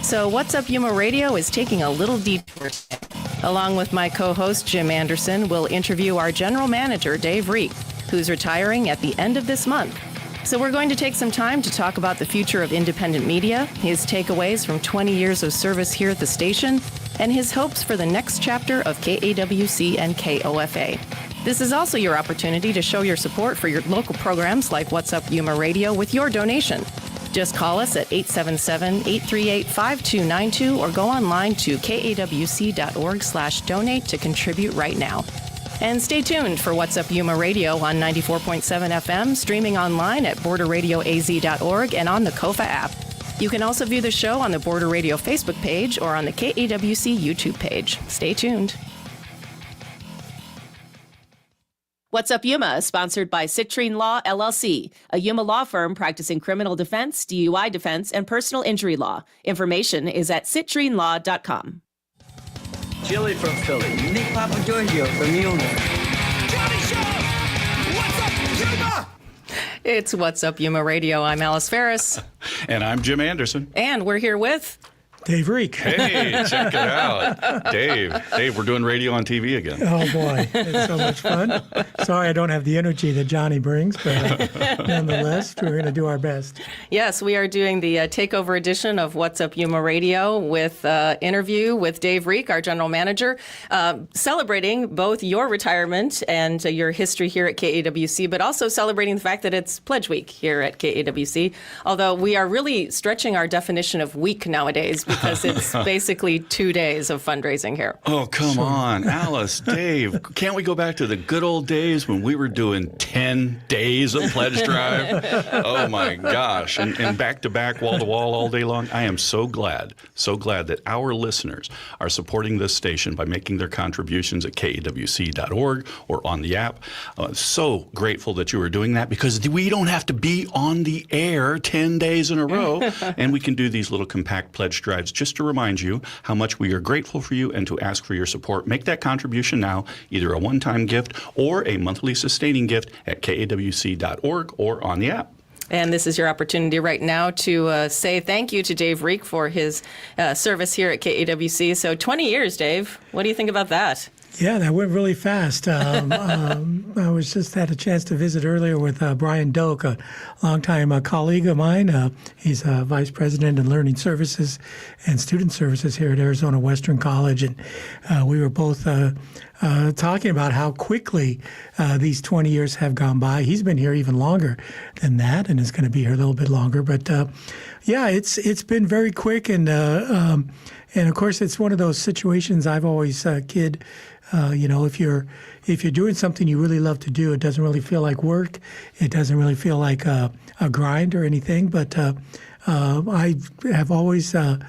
So What's Up Yuma Radio is taking a little detour today. Along with my co-host Jim Anderson, we'll interview our general manager, Dave Riek, who's retiring at the end of this month. So we're going to take some time to talk about the future of independent media, his takeaways from 20 years of service here at the station, and his hopes for the next chapter of KAWC and KOFA. This is also your opportunity to show your support for your local programs like What's Up Yuma Radio with your donation. Just call us at 877-838-5292 or go online to kawc.org/donate to contribute right now. And stay tuned for What's Up Yuma Radio on 94.7 FM, streaming online at borderradioaz.org and on the KOFA app. You can also view the show on the Border Radio Facebook page or on the KAWC YouTube page. Stay tuned. What's Up Yuma is sponsored by Citrine Law, LLC, a Yuma law firm practicing criminal defense, DUI defense, and personal injury law. Information is at citrinelaw.com. Chili from Philly, Nick Papagiorgio from Yuma. Johnny Show! What's Up Yuma? It's What's Up Yuma Radio. I'm Alice Ferris. And I'm Jim Anderson. And we're here with... Dave Riek. Hey, check it out. Dave, we're doing radio on TV again. Oh, boy. It's so much fun. Sorry I don't have the energy that Johnny brings, but nonetheless, we're going to do our best. Yes, we are doing the takeover edition of What's Up Yuma Radio with interview with Dave Riek, our general manager, celebrating both your retirement and your history here at KAWC, but also celebrating the fact that it's Pledge Week here at KAWC, although we are really stretching our definition of week nowadays because it's basically 2 days of fundraising here. Oh, come on. Alice, Dave, can't we go back to the good old days when we were doing 10 days of pledge drive? Oh, my gosh. And back to back, wall to wall all day long. I am so glad that our listeners are supporting this station by making their contributions at kawc.org or on the app. So grateful that you are doing that because we don't have to be on the air 10 days in a row, and we can do these little compact pledge drives just to remind you how much we are grateful for you and to ask for your support. Make that contribution now, either a one-time gift or a monthly sustaining gift at kawc.org or on the app. And this is your opportunity right now to say thank you to Dave Riek for his service here at KAWC. So 20 years, Dave. What do you think about that? Yeah, that went really fast. I was just had a chance to visit earlier with Brian Doak, a longtime colleague of mine. He's Vice President in Learning Services and Student Services here at Arizona Western College. And we were both talking about how quickly these 20 years have gone by. He's been here even longer than that and is going to be here a little bit longer. But yeah, it's been very quick. And of course, it's one of those situations I've always kid. If you're doing something you really love to do, it doesn't really feel like work. It doesn't really feel like a grind or anything. But I have always, for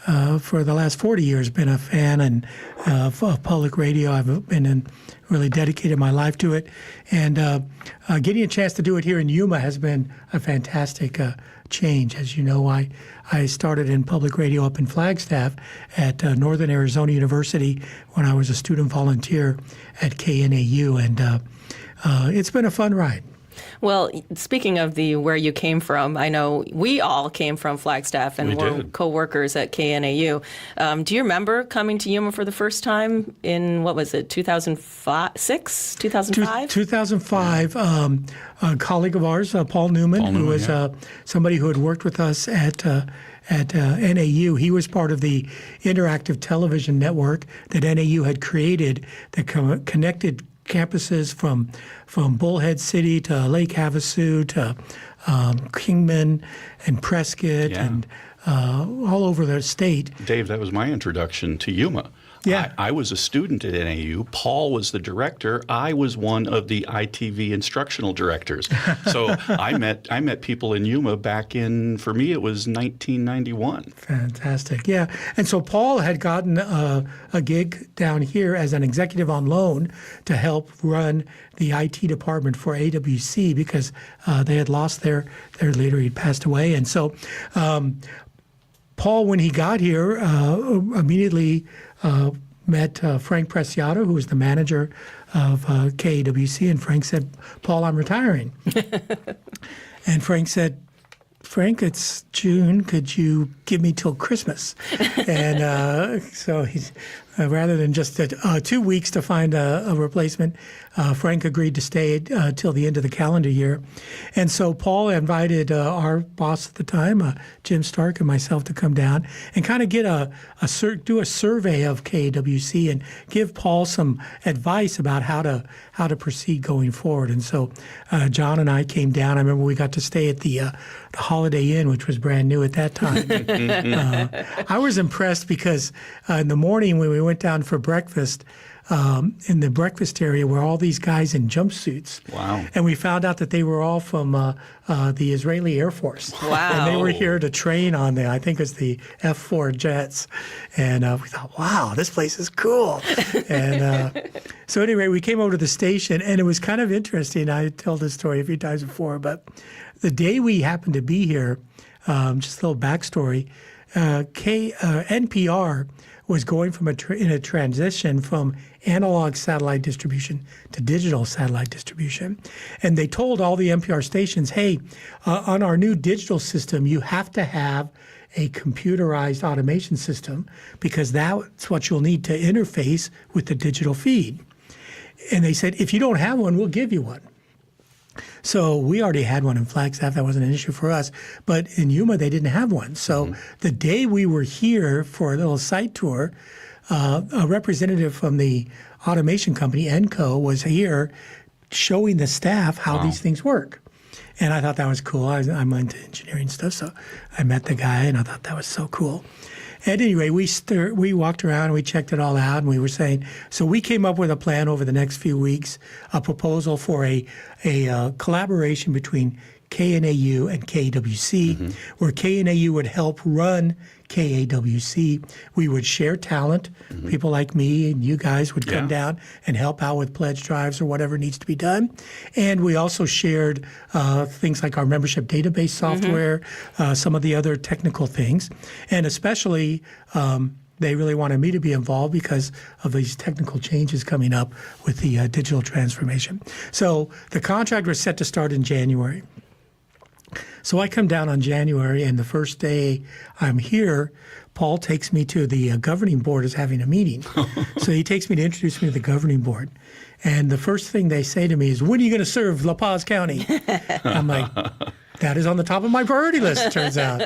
the last 40 years, been a fan of public radio. I've been really dedicated my life to it. And getting a chance to do it here in Yuma has been a fantastic change. As you know, I started in public radio up in Flagstaff at Northern Arizona University when I was a student volunteer at KNAU, and it's been a fun ride. Well, speaking of where you came from, I know we all came from Flagstaff and were co-workers at KNAU. Do you remember coming to Yuma for the first time in, 2005? 2005. A colleague of ours, Paul Newman, who was somebody who had worked with us at NAU. He was part of the interactive television network that NAU had created that connected campuses from Bullhead City to Lake Havasu to Kingman and Prescott and all over the state. Dave, that was my introduction to Yuma. Yeah. I was a student at NAU. Paul was the director. I was one of the ITV instructional directors. So I met people in Yuma back in, for me, it was 1991. Fantastic. Yeah. And so Paul had gotten a gig down here as an executive on loan to help run the IT department for AWC because they had lost their leader. He'd passed away. And so Paul, when he got here, immediately met Frank Preciado, who was the manager of KAWC, and Frank said, "Paul, I'm retiring." And Frank said, Frank, it's June. Could you give me till Christmas? And so he's rather than just 2 weeks to find a replacement, Frank agreed to stay till the end of the calendar year. And so Paul invited our boss at the time, Jim Stark, and myself to come down and kind of get do a survey of KWC and give Paul some advice about how to proceed going forward. And so John and I came down. I remember we got to stay at the Holiday Inn, which was brand new at that time. I was impressed because in the morning when we went down for breakfast, in the breakfast area were all these guys in jumpsuits. Wow. And we found out that they were all from the Israeli Air Force. Wow. And they were here to train on I think it was the F-4 jets. And we thought, wow, this place is cool. And so anyway, we came over to the station, and it was kind of interesting. I told this story a few times before, but the day we happened to be here, just a little backstory, NPR was going from in a transition from analog satellite distribution to digital satellite distribution. And they told all the NPR stations, hey, on our new digital system, you have to have a computerized automation system because that's what you'll need to interface with the digital feed. And they said, if you don't have one, we'll give you one. So we already had one in Flagstaff. That wasn't an issue for us. But in Yuma, they didn't have one. So the day we were here for a little site tour, a representative from the automation company, Enco, was here showing the staff how these things work. And I thought that was cool. I'm into engineering stuff. So I met the guy, and I thought that was so cool. At any rate, we walked around and we checked it all out, and we were saying, so we came up with a plan over the next few weeks, a proposal for a collaboration between KNAU and KWC, where KNAU would help run KAWC. We would share talent. People like me and you guys would come down and help out with pledge drives or whatever needs to be done. And we also shared things like our membership database software, some of the other technical things. And especially, they really wanted me to be involved because of these technical changes coming up with the digital transformation. So the contract was set to start in January. So I come down on January, and the first day I'm here, Paul takes me to the governing board is having a meeting. So he takes me to introduce me to the governing board. And the first thing they say to me is, when are you going to serve La Paz County? I'm like, that is on the top of my priority list, it turns out.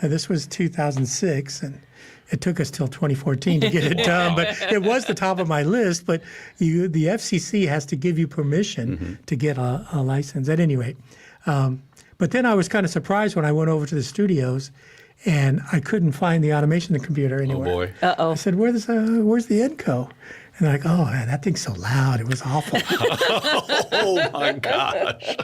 This was 2006, and it took us till 2014 to get it done, but it was the top of my list. But the FCC has to give you permission to get a license. At any rate, but then I was kind of surprised when I went over to the studios, and I couldn't find the automation computer anywhere. Oh boy! Uh-oh. I said, "Where's the Enco?" And they're like, "Oh man, that thing's so loud. It was awful." Oh my gosh!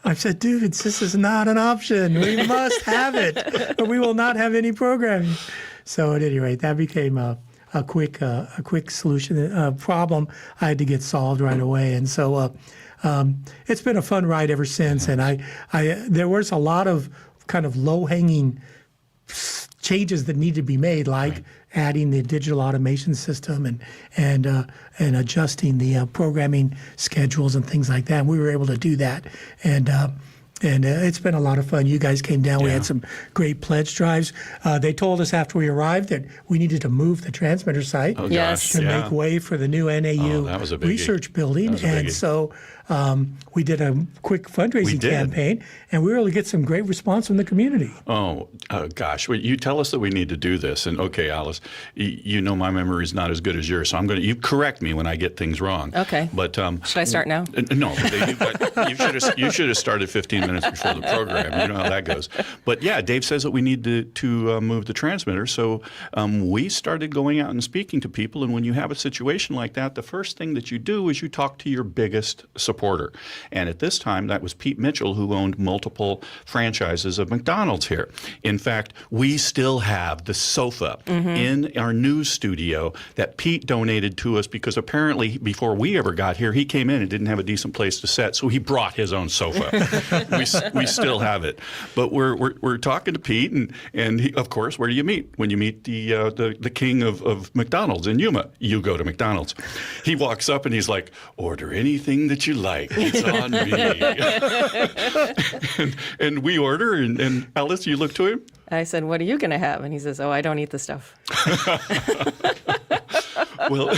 I said, "Dude, this is not an option. We must have it, or we will not have any programming." So at any rate, that became a quick solution problem I had to get solved right away. And so it's been a fun ride ever since. And there was a lot of kind of low-hanging changes that need to be made, like adding the digital automation system and adjusting the programming schedules and things like that. And we were able to do that. And it's been a lot of fun. You guys came down. We had some great pledge drives. They told us after we arrived that we needed to move the transmitter site Yes. to make way for the new NAU that was a biggie. research building. That was a And biggie. so we did a quick fundraising campaign, and we were able to get some great response from the community. Oh, gosh. Well, you tell us that we need to do this. And okay, Alice, you know my memory is not as good as yours, so you correct me when I get things wrong. Okay. But Should I start now? No, but you should have started 15 minutes before the program. You know how that goes. But yeah, Dave says that we need to move the transmitter. So we started going out and speaking to people. And when you have a situation like that, the first thing that you do is you talk to your biggest supporter. And at this time, that was Pete Mitchell, who owned multiple franchises of McDonald's here. In fact, we still have the sofa in our news studio that Pete donated to us because apparently before we ever got here, he came in and didn't have a decent place to sit, so he brought his own sofa. we still have it. But we're talking to Pete, and he, of course, where do you meet? When you meet the king of McDonald's in Yuma, you go to McDonald's. He walks up and he's like, order anything that you like. It's on me. and we order, and Alice, you look to him. I said, what are you going to have? And he says, oh, I don't eat the stuff. Well,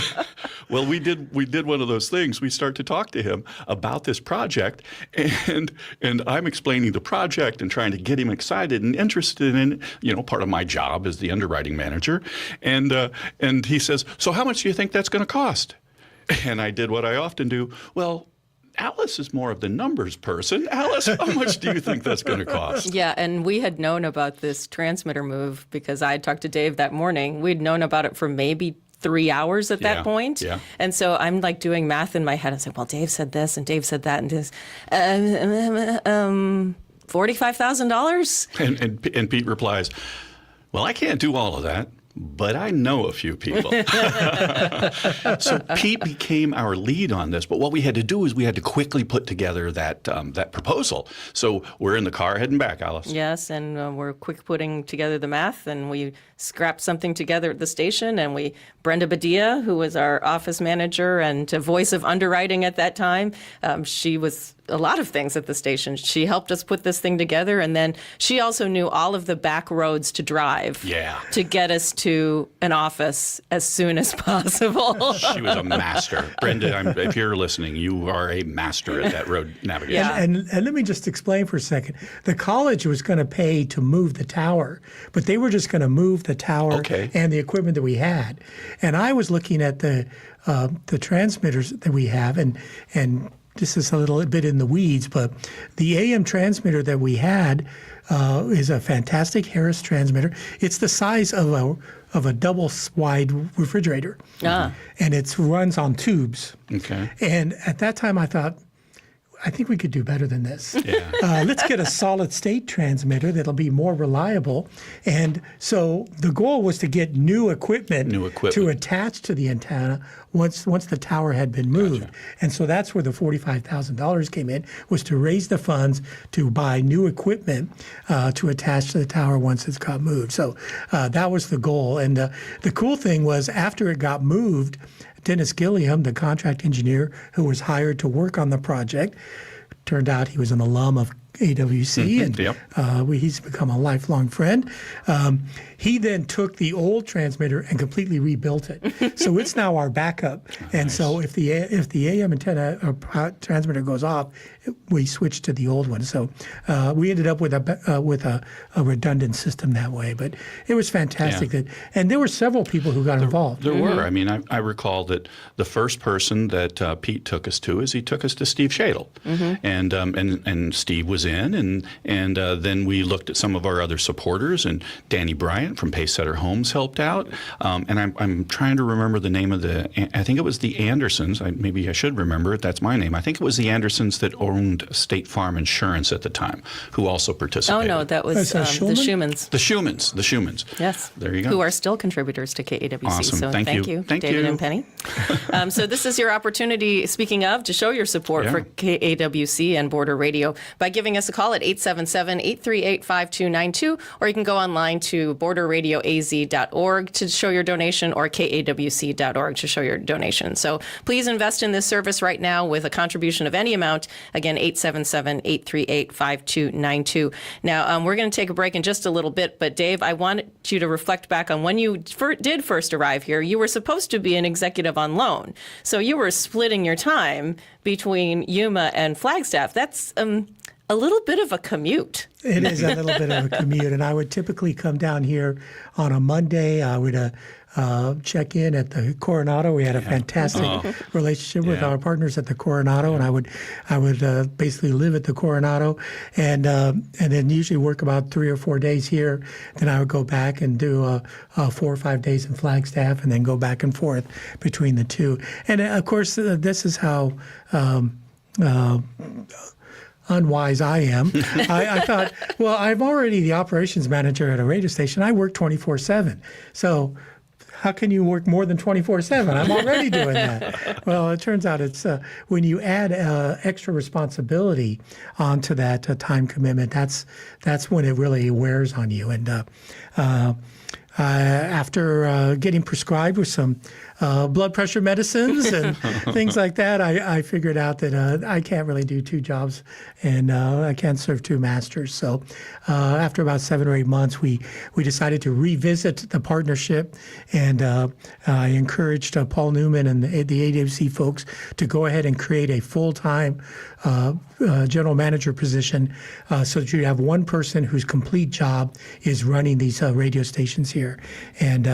we did one of those things. We start to talk to him about this project, and I'm explaining the project and trying to get him excited and interested in, part of my job as the underwriting manager. And he says, so how much do you think that's going to cost? And I did what I often do. Well, Alice is more of the numbers person. Alice, how much do you think that's going to cost? Yeah, and we had known about this transmitter move because I had talked to Dave that morning. We'd known about it for maybe 3 hours at that point. Yeah. And so I'm like doing math in my head. I said, well, Dave said this and Dave said that and this. $45,000? And Pete replies, well, I can't do all of that, but I know a few people. So Pete became our lead on this. But what we had to do is we had to quickly put together that proposal. So we're in the car heading back, Alice. Yes, and we're quick putting together the math, and we scrapped something together at the station, and Brenda Badia, who was our office manager and a voice of underwriting at that time, she was a lot of things at the station. She helped us put this thing together, and then she also knew all of the back roads to drive to get us to an office as soon as possible. She was a master. Brenda, if you're listening, you are a master at that road navigation. Yeah. And let me just explain for a second. The college was going to pay to move the tower, but they were just going to move the tower and the equipment that we had. And I was looking at the transmitters that we have, and this is a little bit in the weeds, but the AM transmitter that we had is a fantastic Harris transmitter. It's the size of a double wide refrigerator, and it runs on tubes. Okay. And at that time, I thought, I think we could do better than this. Yeah. Let's get a solid state transmitter that'll be more reliable. And so the goal was to get new equipment to attach to the antenna once the tower had been moved. Gotcha. And so that's where the $45,000 came in, was to raise the funds to buy new equipment to attach to the tower once it's got moved. So that was the goal. And the cool thing was, after it got moved, Dennis Gilliam, the contract engineer who was hired to work on the project, turned out he was an alum of AWC, and he's become a lifelong friend. He then took the old transmitter and completely rebuilt it. So it's now our backup. And so if the AM antenna or transmitter goes off, we switch to the old one. So we ended up with a redundant system that way. But it was fantastic. And there were several people who got involved. There were. I mean, I recall that the first person that Pete took us to he took us to Steve Shadle. And Steve was in, and then we looked at some of our other supporters, and Danny Bryant from Pacesetter Homes helped out. And I'm trying to remember the name of I think it was the Andersons. Maybe I should remember it. That's my name. I think it was the Andersons that owned State Farm Insurance at the time, who also participated. Oh, no, that was the Schumans. The Schumans. Yes. There you go. Who are still contributors to KAWC. Awesome. So thank you, David and Penny. So this is your opportunity, speaking of, to show your support for KAWC and Border Radio by giving us a call at 877-838-5292, or you can go online to borderradioaz.org to show your donation, or kawc.org to show your donation. So please invest in this service right now with a contribution of any amount. Again, 877-838-5292. Now, we're going to take a break in just a little bit, but Dave, I want you to reflect back on when you did first arrive here. You were supposed to be an executive on loan, so you were splitting your time between Yuma and Flagstaff. That's a little bit of a commute. It is a little bit of a commute, and I would typically come down here on a Monday. I would check in at the Coronado. We had a fantastic relationship with our partners at the Coronado, and I would basically live at the Coronado, and then usually work about 3 or 4 days here. Then I would go back and do 4 or 5 days in Flagstaff, and then go back and forth between the two. And of course, this is how unwise I am. I thought, well, I'm already the operations manager at a radio station. I work 24/7. So how can you work more than 24/7? I'm already doing that. Well, it turns out it's when you add extra responsibility onto that time commitment, that's when it really wears on you. And after getting prescribed with some blood pressure medicines and things like that, I figured out that I can't really do two jobs, and I can't serve two masters. So after about 7 or 8 months, we decided to revisit the partnership, and I encouraged Paul Newman and the AWC folks to go ahead and create a full-time general manager position so that you have one person whose complete job is running these radio stations here. And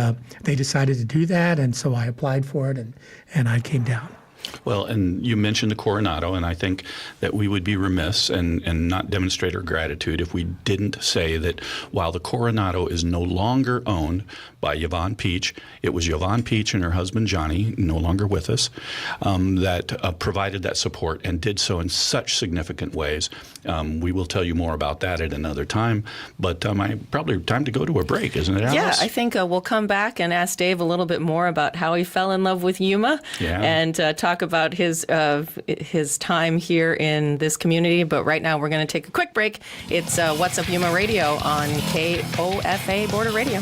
they decided to do that, and so I applied for it, and I came down. Well, and you mentioned the Coronado, and I think that we would be remiss and not demonstrate our gratitude if we didn't say that while the Coronado is no longer owned by Yvonne Peach, it was Yvonne Peach and her husband Johnny, no longer with us, that provided that support and did so in such significant ways. We will tell you more about that at another time, but probably time to go to a break, isn't it, Alice? Yeah, I think we'll come back and ask Dave a little bit more about how he fell in love with Yuma and talk about his time here in this community. But right now we're going to take a quick break. It's What's Up Yuma Radio on KOFA Border Radio.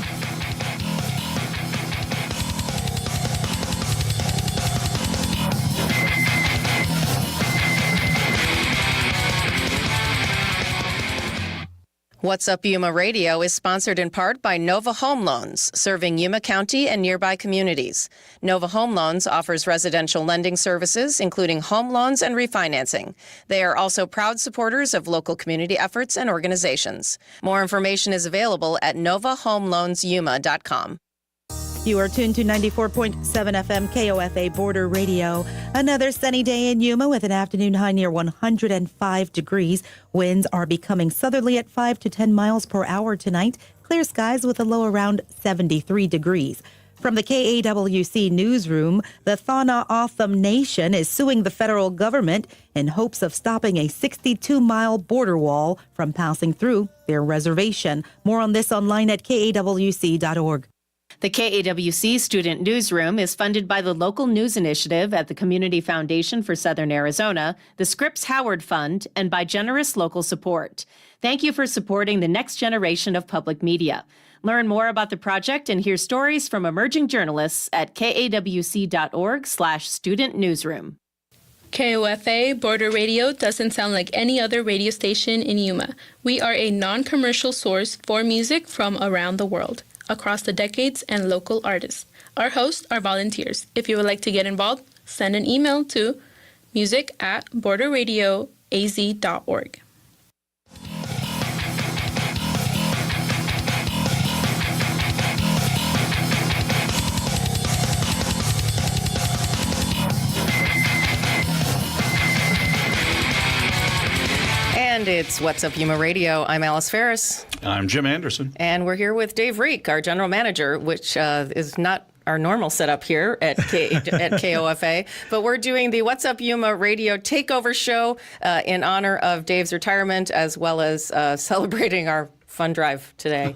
What's Up Yuma Radio is sponsored in part by Nova Home Loans, serving Yuma County and nearby communities. Nova Home Loans offers residential lending services, including home loans and refinancing. They are also proud supporters of local community efforts and organizations. More information is available at novahomeloansyuma.com. You are tuned to 94.7 FM KOFA Border Radio. Another sunny day in Yuma with an afternoon high near 105 degrees. Winds are becoming southerly at 5 to 10 miles per hour tonight. Clear skies with a low around 73 degrees. From the KAWC newsroom, the Thana Otham Nation is suing the federal government in hopes of stopping a 62-mile border wall from passing through their reservation. More on this online at kawc.org. The KAWC Student Newsroom is funded by the Local News Initiative at the Community Foundation for Southern Arizona, the Scripps Howard Fund, and by generous local support. Thank you for supporting the next generation of public media. Learn more about the project and hear stories from emerging journalists at kawc.org/student newsroom. KOFA Border Radio doesn't sound like any other radio station in Yuma. We are a non-commercial source for music from around the world, across the decades and local artists. Our hosts are volunteers. If you would like to get involved, send an email to music@borderradioaz.org. And it's What's Up Yuma Radio. I'm Alice Ferris. I'm Jim Anderson. And we're here with Dave Riek, our general manager, which is not our normal setup here at KOFA. But we're doing the What's Up Yuma Radio Takeover Show in honor of Dave's retirement, as well as celebrating our fun drive today.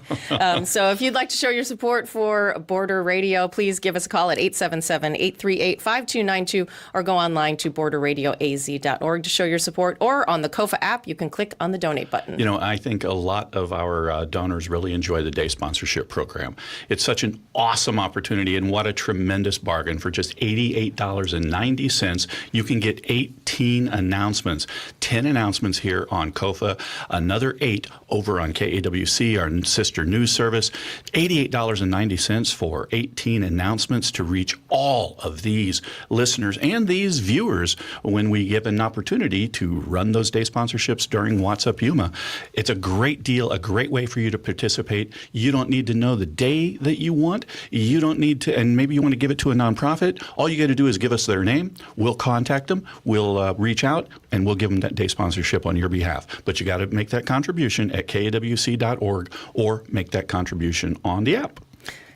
So if you'd like to show your support for Border Radio, please give us a call at 877-838-5292 or go online to borderradioaz.org to show your support. Or on the KOFA app, you can click on the donate button. You know, I think a lot of our donors really enjoy the day sponsorship program. It's such an awesome opportunity, and what a tremendous bargain. For just $88.90, you can get 18 announcements, 10 announcements here on KOFA, another 8 over on KAWC, our sister news service. $88.90 for 18 announcements to reach all of these listeners and these viewers when we give an opportunity to run those day sponsorships during What's Up Yuma. It's a great deal, a great way for you to participate. You don't need to know the day that you want. You don't need to, and maybe you want to give it to a nonprofit. All you got to do is give us their name. We'll contact them. We'll reach out, and we'll give them that day sponsorship on your behalf. But you got to make that contribution at KAWC.org or make that contribution on the app.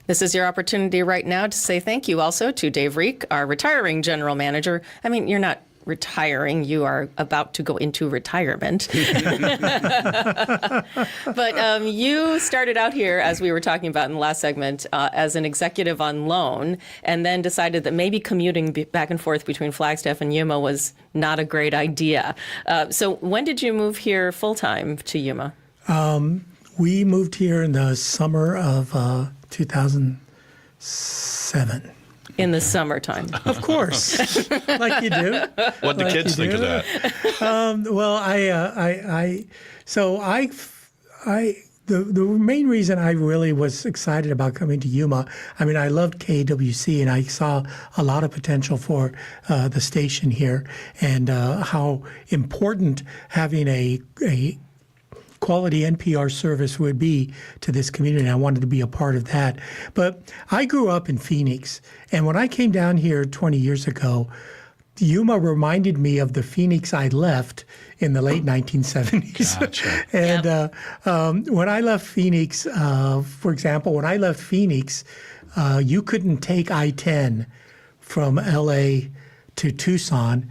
This is your opportunity right now to say thank you also to Dave Riek, our retiring general manager. I mean, you're not retiring, you are about to go into retirement. But you started out here, as we were talking about in the last segment, as an executive on loan, and then decided that maybe commuting back and forth between Flagstaff and Yuma was not a great idea. So when did you move here full-time to Yuma? We moved here in the summer of 2007. In the summertime. Of course, like you do. What the kids think of that? Well, the main reason I really was excited about coming to Yuma, I mean, I loved KWC and I saw a lot of potential for the station here and how important having a quality NPR service would be to this community. I wanted to be a part of that. But I grew up in Phoenix, and when I came down here 20 years ago, Yuma reminded me of the Phoenix I left in the late 1970s. Gotcha. And when I left Phoenix, for example, you couldn't take I-10 from LA to Tucson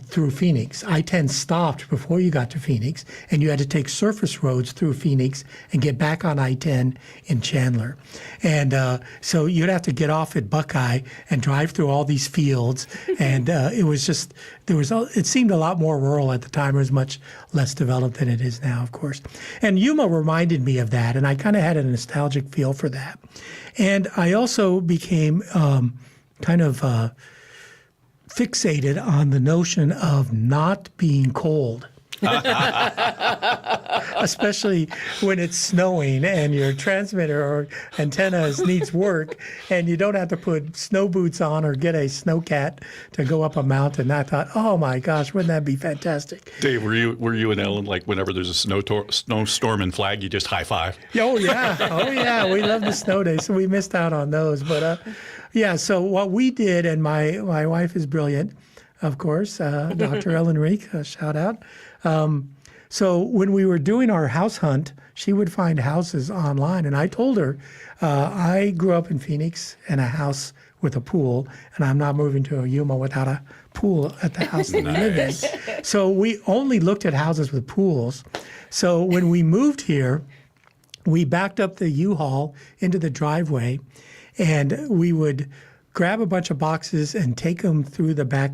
through Phoenix. I-10 stopped before you got to Phoenix, and you had to take surface roads through Phoenix and get back on I-10 in Chandler. And so you'd have to get off at Buckeye and drive through all these fields. And it seemed a lot more rural at the time. It was much less developed than it is now, of course. And Yuma reminded me of that, and I kind of had a nostalgic feel for that. And I also became fixated on the notion of not being cold. Especially when it's snowing and your transmitter or antenna needs work and you don't have to put snow boots on or get a snowcat to go up a mountain. I thought, oh my gosh, wouldn't that be fantastic? Dave, were you and Ellen, like whenever there's a snowstorm in Flag, you just high five? Oh yeah, we love the snow days, so we missed out on those. But so what we did, and my wife is brilliant, of course, Dr. Ellen Riek, shout out. So when we were doing our house hunt, she would find houses online. And I told her, I grew up in Phoenix in a house with a pool, and I'm not moving to a Yuma without a pool at the house that we live in. So we only looked at houses with pools. So when we moved here, we backed up the U-Haul into the driveway, and we would grab a bunch of boxes and take them through the back.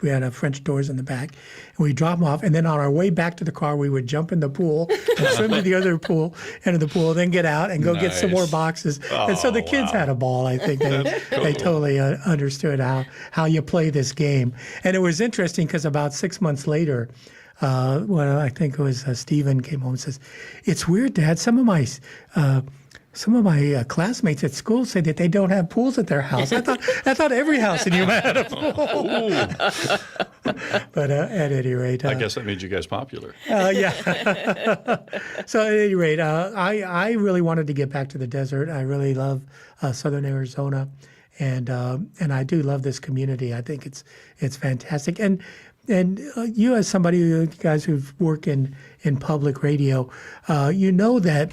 We had French doors in the back, and we drop them off. And then on our way back to the car, we would jump in the pool and swim to the other pool, end of the pool, then get out and go get some more boxes. And so the kids had a ball. I think they totally understood how you play this game. And it was interesting because about 6 months later, I think it was Stephen came home and says, "It's weird, Dad. Some of my classmates at school say that they don't have pools at their house. I thought every house in Yuma had a pool." But at any rate, I guess that made you guys popular. Yeah. So at any rate, I really wanted to get back to the desert. I really love Southern Arizona, and I do love this community. I think it's fantastic. And you, as somebody, you guys who've worked in public radio, you know that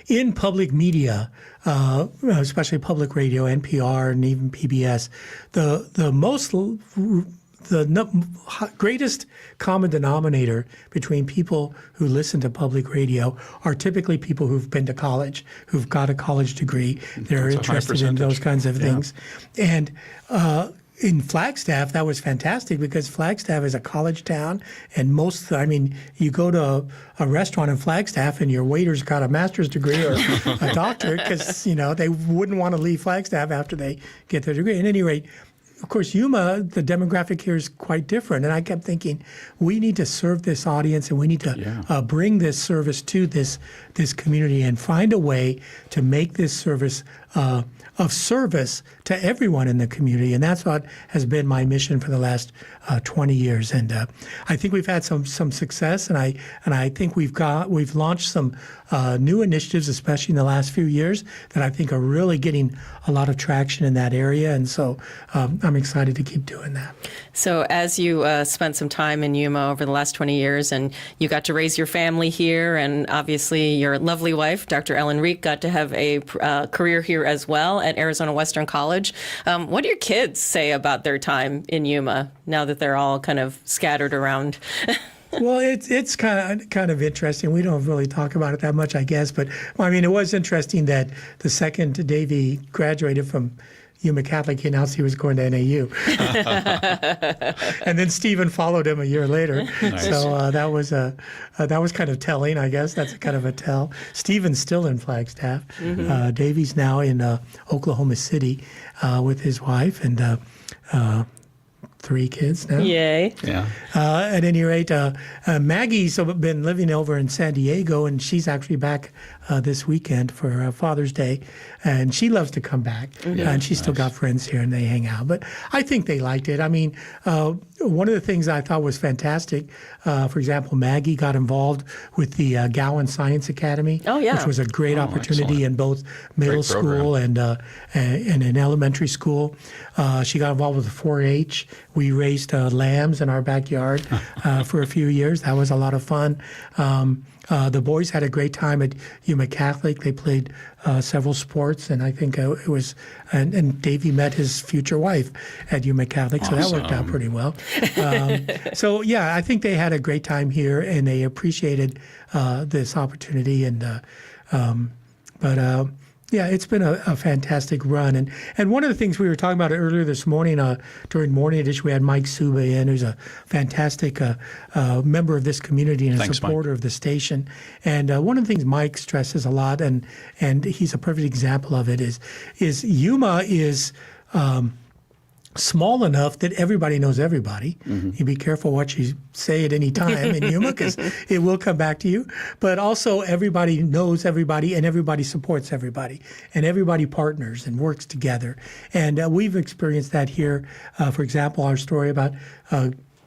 in public media, especially public radio, NPR, and even PBS, the greatest common denominator between people who listen to public radio are typically people who've been to college, who've got a college degree. They're interested in those kinds of things. And in Flagstaff, that was fantastic because Flagstaff is a college town, and you go to a restaurant in Flagstaff and your waiter's got a master's degree or a doctorate because, they wouldn't want to leave Flagstaff after they get their degree. At any rate, of course, Yuma, the demographic here is quite different. And I kept thinking, we need to serve this audience and we need to bring this service to this community and find a way to make this service of service to everyone in the community. And that's what has been my mission for the last 20 years. And I think we've had some success, and I think we've launched some new initiatives, especially in the last few years, that I think are really getting a lot of traction in that area. And so I'm excited to keep doing that. So as you spent some time in Yuma over the last 20 years, and you got to raise your family here, and obviously your lovely wife, Dr. Ellen Riek, got to have a career here as well at Arizona Western College. What do your kids say about their time in Yuma now that they're all kind of scattered around? Well, it's kind of interesting. We don't really talk about it that much, I guess. But it was interesting that the second Davey graduated from Yuma Catholic, he announced he was going to NAU. And then Stephen followed him a year later. Nice. So that was kind of telling, I guess. That's kind of a tell. Stephen's still in Flagstaff. Davey's now in Oklahoma City with his wife and 3 kids now. Yay. Yeah. At any rate, Maggie's been living over in San Diego, and she's actually back this weekend for Father's Day. And she loves to come back. And she's still got friends here, and they hang out. But I think they liked it. I mean, one of the things I thought was fantastic, for example, Maggie got involved with the Gowan Science Academy, which was a great opportunity in both middle school and in elementary school. She got involved with the 4-H. We raised lambs in our backyard for a few years. That was a lot of fun. The boys had a great time at Yuma Catholic. They played several sports, and I think it was, and Davey met his future wife at Yuma Catholic, so that worked out pretty well. So, yeah, I think they had a great time here, and they appreciated this opportunity. Yeah, it's been a fantastic run. And one of the things we were talking about earlier this morning, during Morning Edition, we had Mike Suba in, who's a fantastic member of this community and a supporter of the station. And one of the things Mike stresses a lot, and he's a perfect example of it, is Yuma is small enough that everybody knows everybody. You be careful what you say at any time in Yuma, because it will come back to you. But also everybody knows everybody, and everybody supports everybody, and everybody partners and works together. And we've experienced that here. For example, our story about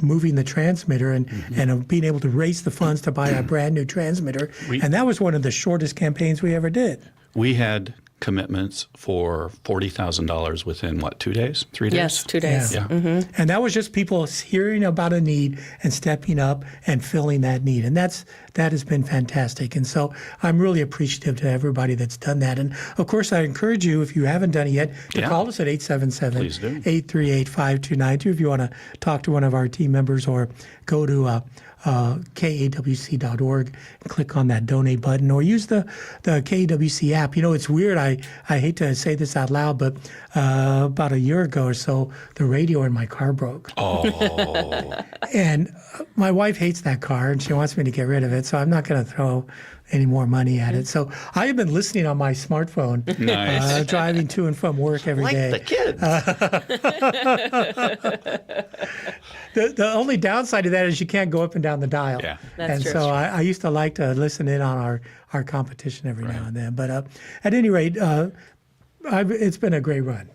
moving the transmitter and being able to raise the funds to buy a brand new transmitter. And that was one of the shortest campaigns we ever did. We had commitments for $40,000 within, 2 days, 3 days? Yes, 2 days. Yeah. And that was just people hearing about a need and stepping up and filling that need. And that has been fantastic. And so I'm really appreciative to everybody that's done that. And of course, I encourage you, if you haven't done it yet, to call us at 877-838-5292 if you want to talk to one of our team members, or go to KAWC.org and click on that donate button, or use the KAWC app. You know, it's weird. I hate to say this out loud, but about a year ago or so, the radio in my car broke. Oh. And my wife hates that car, and she wants me to get rid of it, so I'm not going to throw any more money at it. So I have been listening on my smartphone, driving to and from work every day. Like the kids. The only downside of that is you can't go up and down the dial. Yeah. That's true. So I used to like to listen in on our competition every now and then. But at any rate, it's been a great run.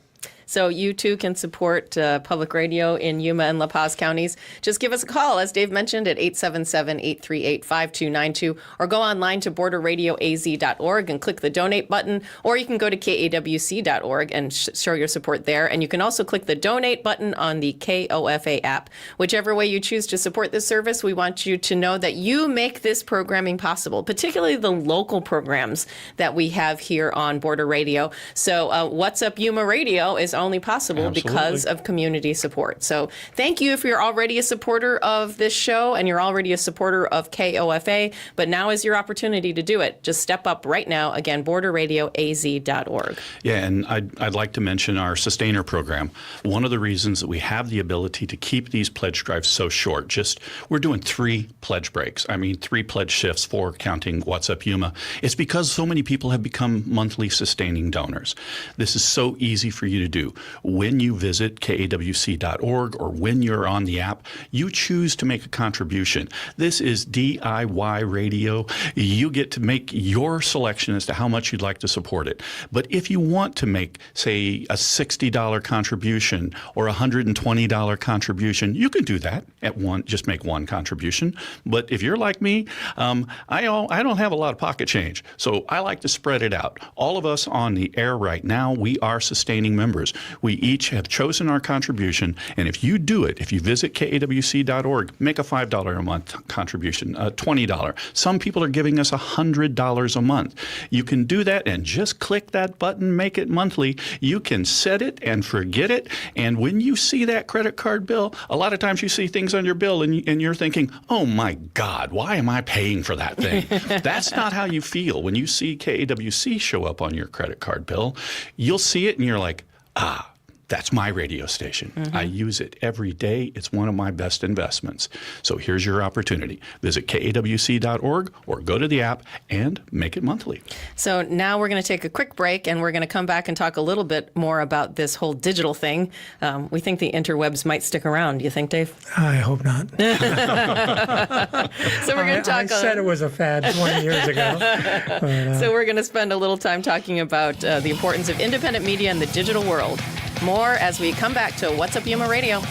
So you too can support public radio in Yuma and La Paz counties. Just give us a call, as Dave mentioned, at 877-838-5292, or go online to borderradioaz.org and click the donate button, or you can go to kawc.org and show your support there. And you can also click the donate button on the KOFA app. Whichever way you choose to support this service, we want you to know that you make this programming possible, particularly the local programs that we have here on Border Radio. So What's Up Yuma Radio is only possible because of community support. So thank you if you're already a supporter of this show and you're already a supporter of KOFA, but now is your opportunity to do it. Just step up right now. Again, borderradioaz.org. Yeah, and I'd like to mention our Sustainer program. One of the reasons that we have the ability to keep these pledge drives so short, we're doing 3 pledge breaks. I mean, 3 pledge shifts, 4 counting What's Up Yuma. It's because so many people have become monthly sustaining donors. This is so easy for you to do. When you visit kawc.org or when you're on the app, you choose to make a contribution. This is DIY radio. You get to make your selection as to how much you'd like to support it. But if you want to make, say, a $60 contribution or a $120 contribution, you can do that at one. Just make one contribution. But if you're like me, I don't have a lot of pocket change, so I like to spread it out. All of us on the air right now, we are sustaining members. We each have chosen our contribution, and if you do it, if you visit kawc.org, make a $5 a month contribution, $20. Some people are giving us $100 a month. You can do that and just click that button, make it monthly. You can set it and forget it, and when you see that credit card bill, a lot of times you see things on your bill and you're thinking, oh my God, why am I paying for that thing? That's not how you feel when you see KAWC show up on your credit card bill. You'll see it and you're like, That's my radio station. I use it every day. It's one of my best investments. So here's your opportunity. Visit kawc.org or go to the app and make it monthly. So now we're going to take a quick break, and we're going to come back and talk a little bit more about this whole digital thing. We think the interwebs might stick around. You think, Dave? I hope not. So we're going to talk. I said it was a fad 20 years ago. So we're going to spend a little time talking about the importance of independent media in the digital world. More as we come back to What's Up Yuma Radio.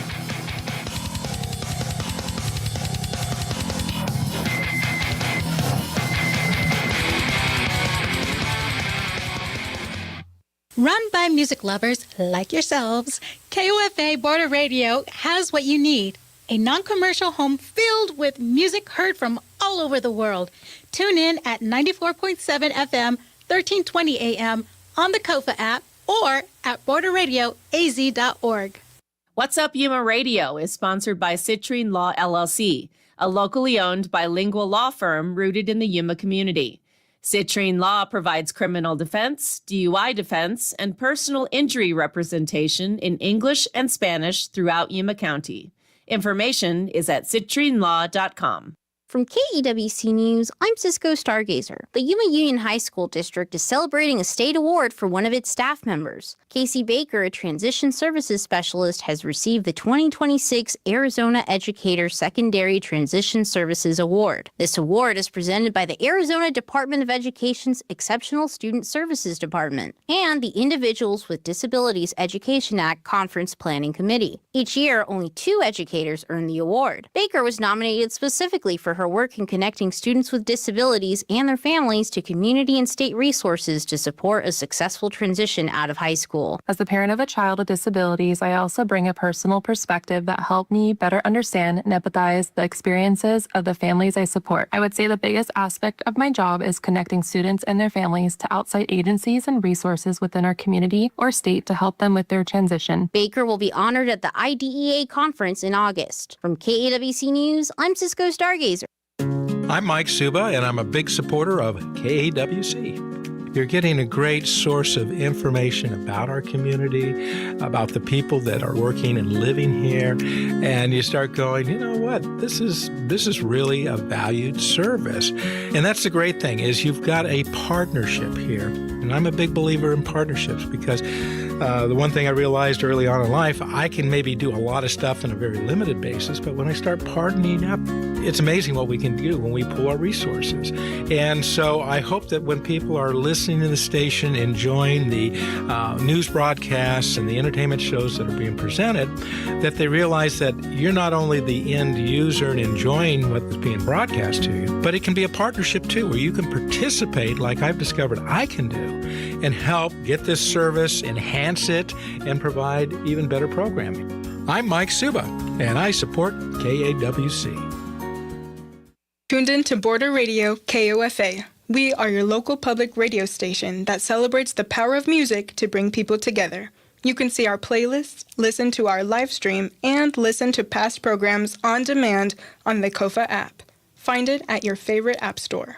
Run by music lovers like yourselves, KOFA Border Radio has what you need. A non-commercial home filled with music heard from all over the world. Tune in at 94.7 FM, 1320 AM on the KOFA app or at borderradioaz.org. What's Up Yuma Radio is sponsored by Citrine Law LLC, a locally owned bilingual law firm rooted in the Yuma community. Citrine Law provides criminal defense, DUI defense, and personal injury representation in English and Spanish throughout Yuma County. Information is at citrinelaw.com. From KEWC News, I'm Cisco Stargazer. The Yuma Union High School District is celebrating a state award for one of its staff members. Casey Baker, a transition services specialist, has received the 2026 Arizona Educator Secondary Transition Services Award. This award is presented by the Arizona Department of Education's Exceptional Student Services Department and the Individuals with Disabilities Education Act Conference Planning Committee. Each year, only 2 educators earn the award. Baker was nominated specifically for her work in connecting students with disabilities and their families to community and state resources to support a successful transition out of high school. As the parent of a child with disabilities, I also bring a personal perspective that helped me better understand and empathize the experiences of the families I support. I would say the biggest aspect of my job is connecting students and their families to outside agencies and resources within our community or state to help them with their transition. Baker will be honored at the IDEA conference in August. From KAWC News, I'm Cisco Stargazer. I'm Mike Suba, and I'm a big supporter of KAWC. You're getting a great source of information about our community, about the people that are working and living here, and you start going, you know what, this is really a valued service. And that's the great thing, is you've got a partnership here. And I'm a big believer in partnerships because the one thing I realized early on in life, I can maybe do a lot of stuff on a very limited basis, but when I start partnering up, it's amazing what we can do when we pool our resources. And so I hope that when people are listening to the station, enjoying the news broadcasts and the entertainment shows that are being presented, that they realize that you're not only the end user and enjoying what's being broadcast to you, but it can be a partnership too, where you can participate like I've discovered I can do and help get this service, enhance it, and provide even better programming. I'm Mike Suba, and I support KAWC. Tuned in to Border Radio KOFA. We are your local public radio station that celebrates the power of music to bring people together. You can see our playlists, listen to our live stream, and listen to past programs on demand on the KOFA app. Find it at your favorite app store.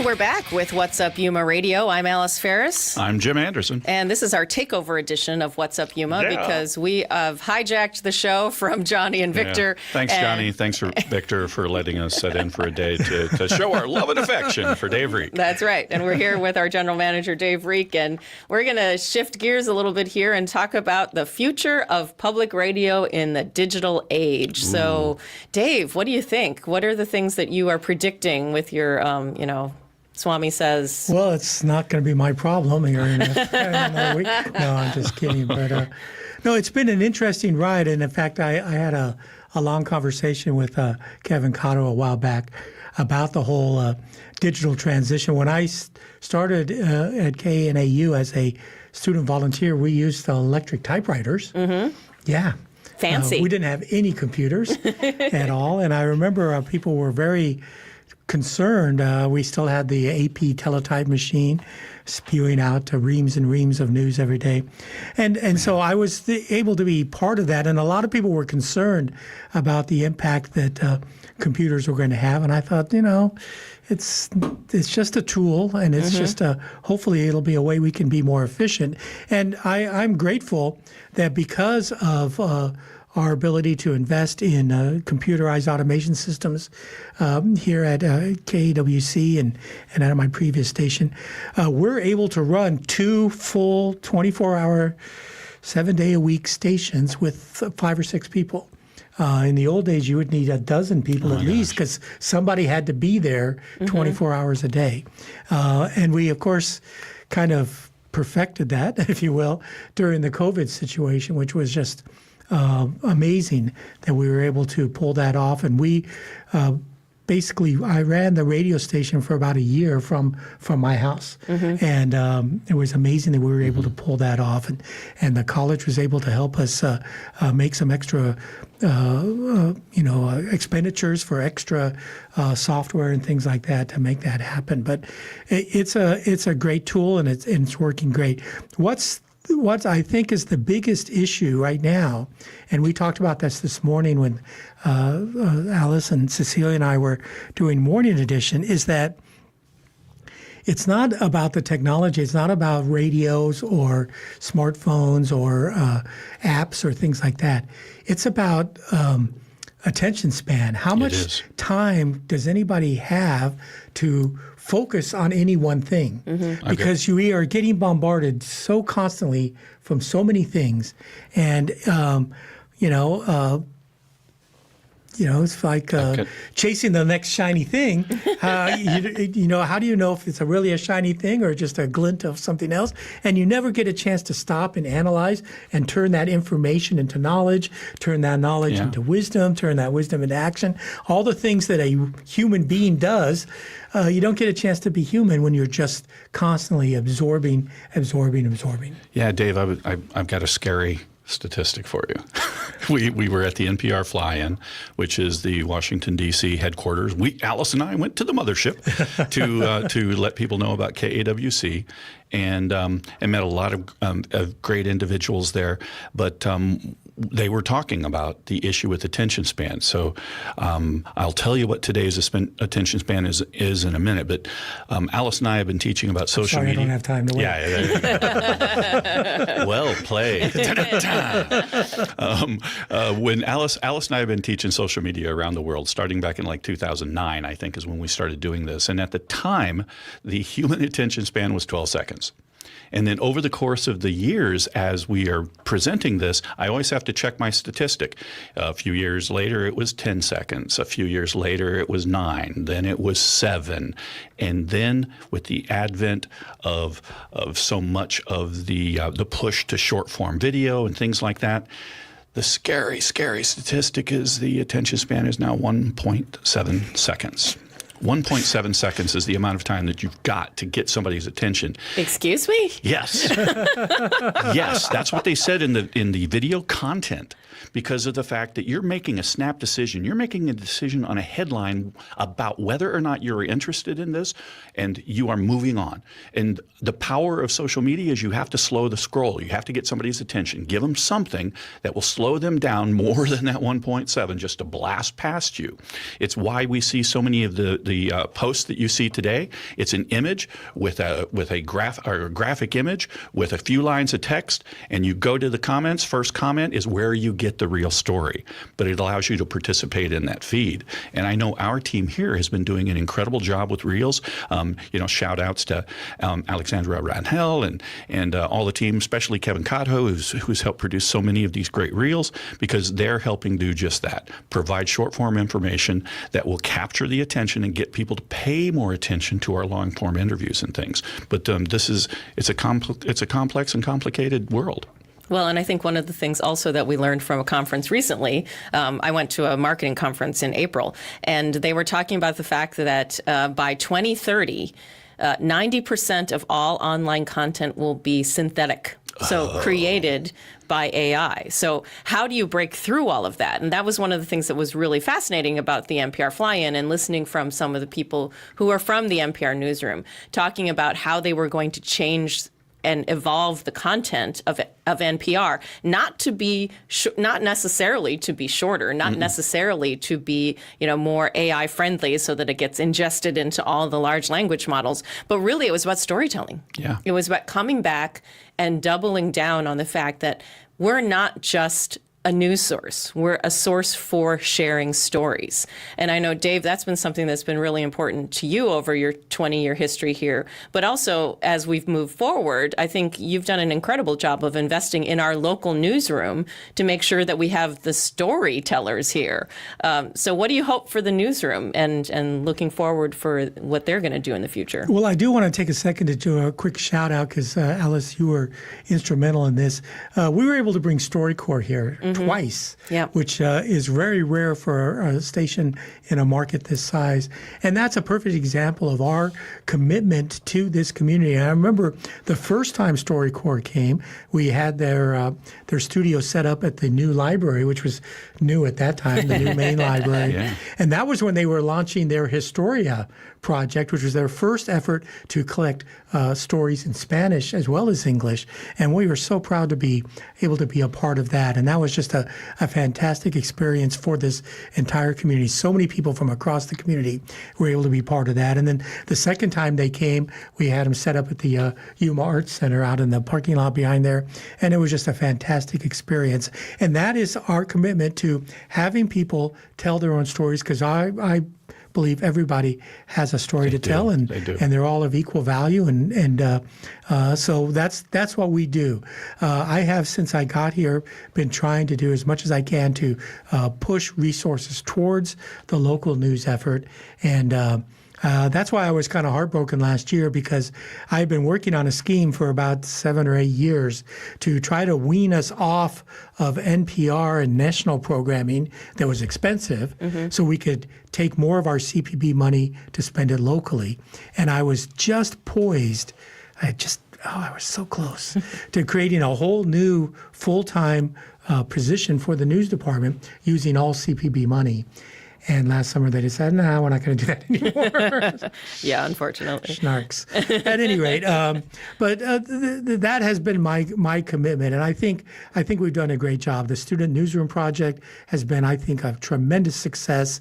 We're back with What's Up Yuma Radio. I'm Alice Ferris. I'm Jim Anderson. And this is our takeover edition of What's Up Yuma because we have hijacked the show from Johnny and Victor. Yeah. Thanks, Johnny. Thanks, Victor, for letting us sit in for a day to show our love and affection for Dave Riek. That's right. And we're here with our general manager, Dave Riek. And we're going to shift gears a little bit here and talk about the future of public radio in the digital age. Ooh. So, Dave, what do you think? What are the things that you are predicting with your, Swami says? Well, it's not going to be my problem here in another week. No, I'm just kidding. But no, it's been an interesting ride. And in fact, I had a long conversation with Kevin Cotto a while back about the whole digital transition. When I started at KNAU as a student volunteer, we used electric typewriters. Mm-hmm. Yeah. Fancy. We didn't have any computers at all. And I remember people were very concerned. We still had the AP teletype machine. spewing out reams and reams of news every day. And so I was able to be part of that. And a lot of people were concerned about the impact that computers were going to have. And I thought, it's just a tool, and it's just hopefully it'll be a way we can be more efficient. And I'm grateful that because of our ability to invest in computerized automation systems here at KAWC and at my previous station, we're able to run 2 full 24-hour, 7-day-a-week stations with 5 or 6 people. In the old days, you would need a dozen people at least because somebody had to be there 24 hours a day. And we, of course, kind of perfected that, if you will, during the COVID situation, which was just amazing that we were able to pull that off. And we basically, I ran the radio station for about a year from my house. And it was amazing that we were able to pull that off. And the college was able to help us make some extra expenditures for extra software and things like that to make that happen. But it's a great tool, and it's working great. What I think is the biggest issue right now, and we talked about this morning when Alice and Cecilia and I were doing Morning Edition, is that it's not about the technology. It's not about radios or smartphones or apps or things like that. It's about attention span. How much time does anybody have to focus on any one thing? Because we are getting bombarded so constantly from so many things. And, it's like chasing the next shiny thing. How do you know if it's really a shiny thing or just a glint of something else? And you never get a chance to stop and analyze and turn that information into knowledge, turn that knowledge into wisdom, turn that wisdom into action. All the things that a human being does, you don't get a chance to be human when you're just constantly absorbing. Yeah, Dave, I've got a scary statistic for you. We were at the NPR fly-in, which is the Washington, D.C. headquarters. Alice and I went to the mothership to let people know about KAWC and met a lot of great individuals there. But they were talking about the issue with attention span. So I'll tell you what today's attention span is in a minute. But Alice and I have been teaching about social media. I don't have time to wait. Yeah. Well played. When Alice and I have been teaching social media around the world, starting back in like 2009, I think is when we started doing this. And at the time, the human attention span was 12 seconds. And then over the course of the years, as we are presenting this, I always have to check my statistic. A few years later, it was 10 seconds. A few years later, it was 9. Then it was 7. And then with the advent of so much of the push to short form video and things like that, the scary, scary statistic is the attention span is now 1.7 seconds. 1.7 seconds is the amount of time that you've got to get somebody's attention. Excuse me? Yes. Yes, that's what they said in the video content, because of the fact that you're making a snap decision. You're making a decision on a headline about whether or not you're interested in this, and you are moving on. And the power of social media is you have to slow the scroll. You have to get somebody's attention. Give them something that will slow them down more than that 1.7 just to blast past you. It's why we see so many of the posts that you see today. It's an image with a graphic image with a few lines of text, and you go to the comments. First comment is where you get the real story, but it allows you to participate in that feed. And I know our team here has been doing an incredible job with Reels. Shout outs to Alexandra Rangel and all the team, especially Kevin Cotto, who's helped produce so many of these great Reels, because they're helping do just that, provide short form information that will capture the attention and get people to pay more attention to our long form interviews and things. But it's a complex and complicated world. Well, and I think one of the things also that we learned from a conference recently, I went to a marketing conference in April, and they were talking about the fact that by 2030, 90% of all online content will be synthetic. So created by AI. So how do you break through all of that? And that was one of the things that was really fascinating about the NPR fly-in, and listening from some of the people who are from the NPR newsroom, talking about how they were going to change and evolve the content of NPR, not necessarily to be shorter, not necessarily to be more AI friendly so that it gets ingested into all the large language models, but really it was about storytelling. Yeah. It was about coming back and doubling down on the fact that we're not just a news source. We're a source for sharing stories. And I know, Dave, that's been something that's been really important to you over your 20-year history here. But also, as we've moved forward, I think you've done an incredible job of investing in our local newsroom to make sure that we have the storytellers here. So what do you hope for the newsroom and looking forward for what they're going to do in the future? Well, I do want to take a second to do a quick shout out because, Alice, you were instrumental in this. We were able to bring StoryCorps here twice, which is very rare for a station in a market this size. And that's a perfect example of our commitment to this community. And I remember the first time StoryCorps came, we had their studio set up at the new library, which was new at that time, the new main library. Yeah. And that was when they were launching their Historia project, which was their first effort to collect stories in Spanish as well as English. And we were so proud to be able to be a part of that. And that was just a fantastic experience for this entire community. So many people from across the community were able to be part of that. And then the second time they came, we had them set up at the Yuma Arts Center out in the parking lot behind there. And it was just a fantastic experience. And that is our commitment to having people tell their own stories, because I believe everybody has a story to tell, and they're all of equal value, and so that's what we do. I have, since I got here, been trying to do as much as I can to push resources towards the local news effort, and that's why I was kind of heartbroken last year, because I've been working on a scheme for about 7 or 8 years to try to wean us off of NPR and national programming that was expensive, so we could take more of our CPB money to spend it locally. And I was just poised. I was so close to creating a whole new full-time position for the news department using all CPB money. And last summer they decided, no, we're not going to do that anymore. Yeah, unfortunately. Schnarks. At any rate, but that has been my commitment, and I think we've done a great job. The Student Newsroom Project has been, I think, a tremendous success.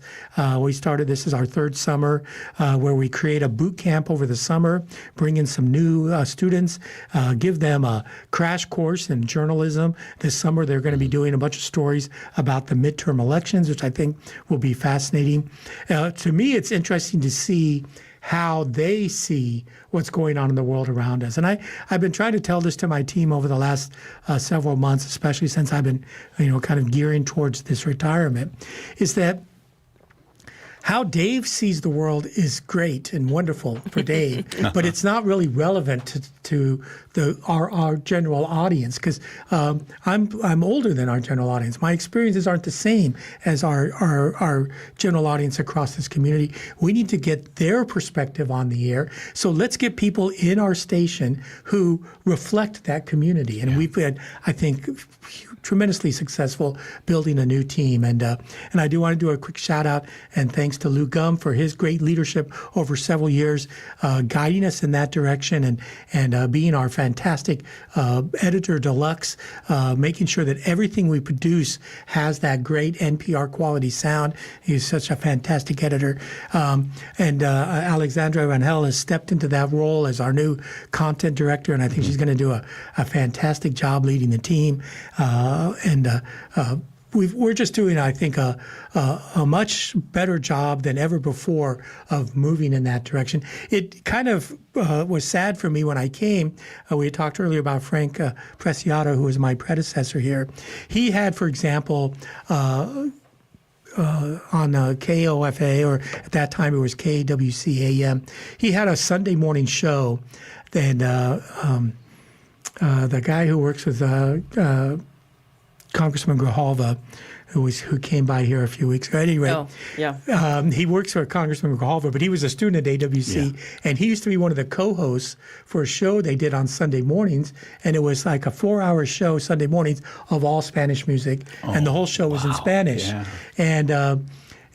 We started this as our third summer, where we create a boot camp over the summer, bring in some new students, give them a crash course in journalism. This summer they're going to be doing a bunch of stories about the midterm elections, which I think will be fascinating. To me, it's interesting to see how they see what's going on in the world around us. And I've been trying to tell this to my team over the last several months, especially since I've been, kind of gearing towards this retirement, is that how Dave sees the world is great and wonderful for Dave, but it's not really relevant to our general audience, because I'm older than our general audience. My experiences aren't the same as our general audience across this community. We need to get their perspective on the air. So let's get people in our station who reflect that community. And we've been, I think, tremendously successful building a new team. And I do want to do a quick shout out and thanks to Lou Gum for his great leadership over several years, guiding us in that direction and being our fantastic editor deluxe, making sure that everything we produce has that great NPR quality sound. He's such a fantastic editor. And Alexandra Van Hel has stepped into that role as our new content director, and I think she's going to do a fantastic job leading the team. We're just doing, I think, a much better job than ever before of moving in that direction. It kind of was sad for me when I came. We had talked earlier about Frank Preciado, who was my predecessor here. He had, for example, on KOFA, or at that time it was KWC AM, he had a Sunday morning show. And the guy who works with Congressman Grijalva, who came by here a few weeks ago. Anyway, he works for Congressman Grijalva, but he was a student at AWC, and he used to be one of the co-hosts for a show they did on Sunday mornings, and it was like a 4-hour show Sunday mornings of all Spanish music, and the whole show was in Spanish. Yeah.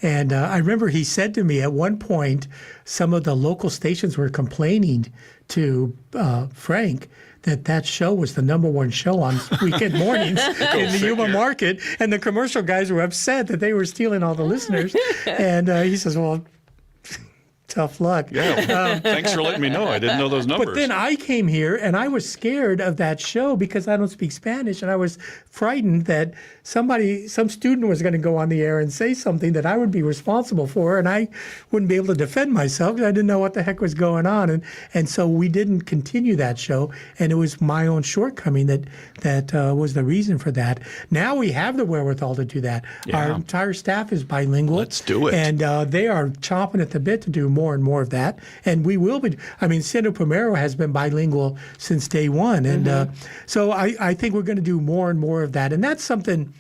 And I remember he said to me at one point, some of the local stations were complaining to Frank that show was the #1 show on weekend mornings in the Yuma market, and the commercial guys were upset that they were stealing all the listeners. And he says, well, tough luck. Yeah, thanks for letting me know. I didn't know those numbers. But then I came here, and I was scared of that show because I don't speak Spanish, and I was frightened that some student was going to go on the air and say something that I would be responsible for, and I wouldn't be able to defend myself because I didn't know what the heck was going on. And so we didn't continue that show, and it was my own shortcoming that was the reason for that. Now we have the wherewithal to do that. Yeah. Our entire staff is bilingual. Let's do it. And they are chomping at the bit to do more and more of that. And we will be. I mean, Senator Primero has been bilingual since day one. And so I think we're going to do more and more of that. And that's something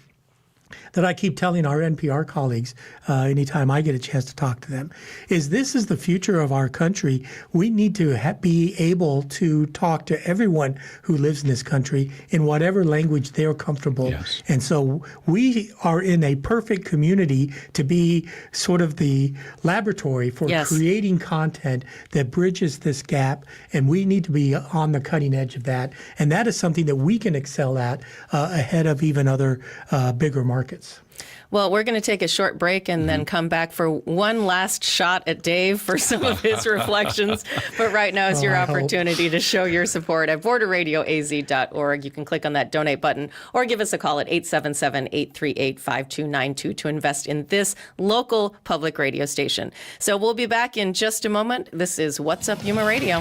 that I keep telling our NPR colleagues anytime I get a chance to talk to them, is this is the future of our country. We need to be able to talk to everyone who lives in this country in whatever language they're comfortable. Yes. And so we are in a perfect community to be sort of the laboratory for creating content that bridges this gap, and we need to be on the cutting edge of that. And that is something that we can excel at ahead of even other bigger markets. Well, we're going to take a short break and then come back for one last shot at Dave for some of his reflections. But right now is your opportunity to show your support at borderradioaz.org. You can click on that donate button or give us a call at 877-838-5292 to invest in this local public radio station. So we'll be back in just a moment. This is What's Up Yuma Radio.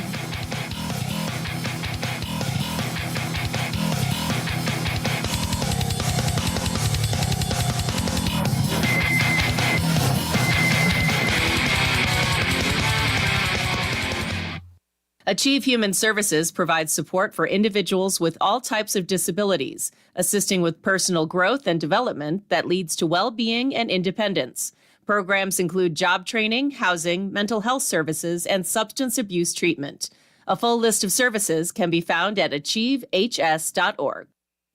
Achieve Human Services provides support for individuals with all types of disabilities, assisting with personal growth and development that leads to well-being and independence. Programs include job training, housing, mental health services, and substance abuse treatment. A full list of services can be found at achievehs.org.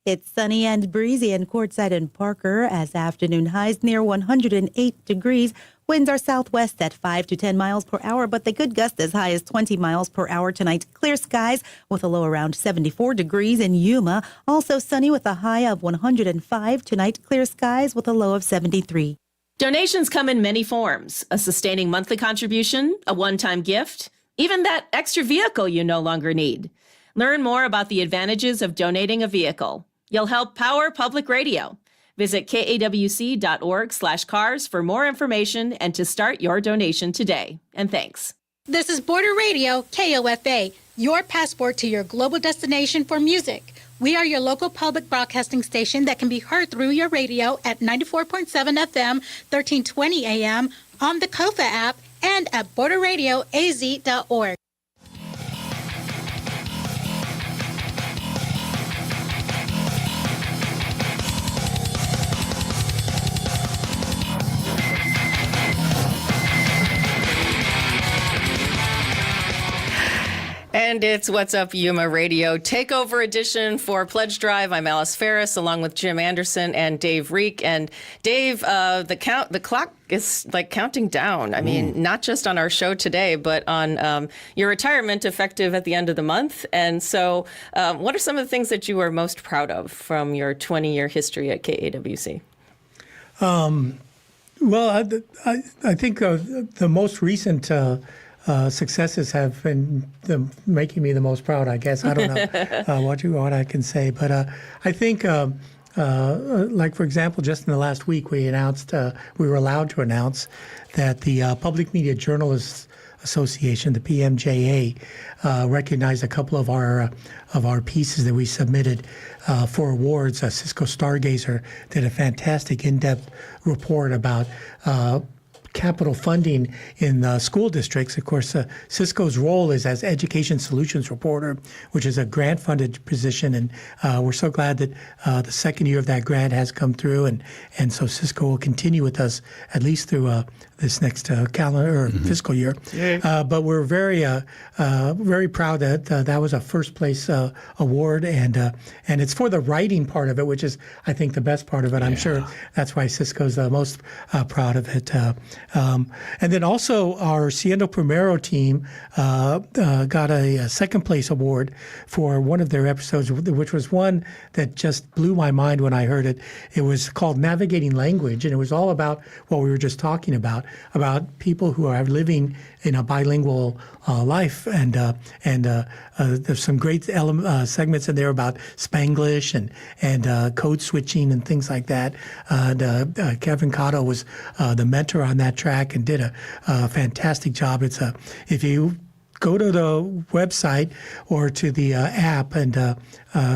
It's sunny and breezy in Quartzsite and Parker as afternoon highs near 108 degrees. Winds are southwest at 5 to 10 miles per hour, but they could gust as high as 20 miles per hour tonight. Clear skies with a low around 74 degrees in Yuma. Also sunny with a high of 105 tonight. Clear skies with a low of 73. Donations come in many forms: a sustaining monthly contribution, a one-time gift, even that extra vehicle you no longer need. Learn more about the advantages of donating a vehicle. You'll help power public radio. Visit kawc.org/cars for more information and to start your donation today. And thanks. This is Border Radio, KOFA, your passport to your global destination for music. We are your local public broadcasting station that can be heard through your radio at 94.7 FM, 1320 AM, on the KOFA app, and at borderradioaz.org. And it's What's Up Yuma Radio Takeover Edition for Pledge Drive. I'm Alice Ferris, along with Jim Anderson and Dave Riek. And Dave, the clock is like counting down. I mean, not just on our show today, but on your retirement effective at the end of the month. And so what are some of the things that you are most proud of from your 20-year history at KAWC? Well, I think the most recent successes have been making me the most proud, I guess. I don't know what I can say. But I think, like, for example, just in the last week, we were allowed to announce that the Public Media Journalists Association, the PMJA, recognized a couple of our pieces that we submitted for awards. Cisco Stargazer did a fantastic in-depth report about capital funding in school districts. Of course, Cisco's role is as Education Solutions Reporter, which is a grant-funded position, and we're so glad that the second year of that grant has come through, and so Cisco will continue with us at least through this next calendar or fiscal year. But we're very proud that that was a first place award, and it's for the writing part of it, which is, I think, the best part of it. I'm sure that's why Cisco's the most proud of it. And then also our Siendo Primero team got a second place award for one of their episodes, which was one that just blew my mind when I heard it. It was called Navigating Language, and it was all about what we were just talking about people who are living in a bilingual life, and there's some great segments in there about Spanglish and code switching and things like that. Kevin Cotto was the mentor on that track and did a fantastic job. If you go to the website or to the app and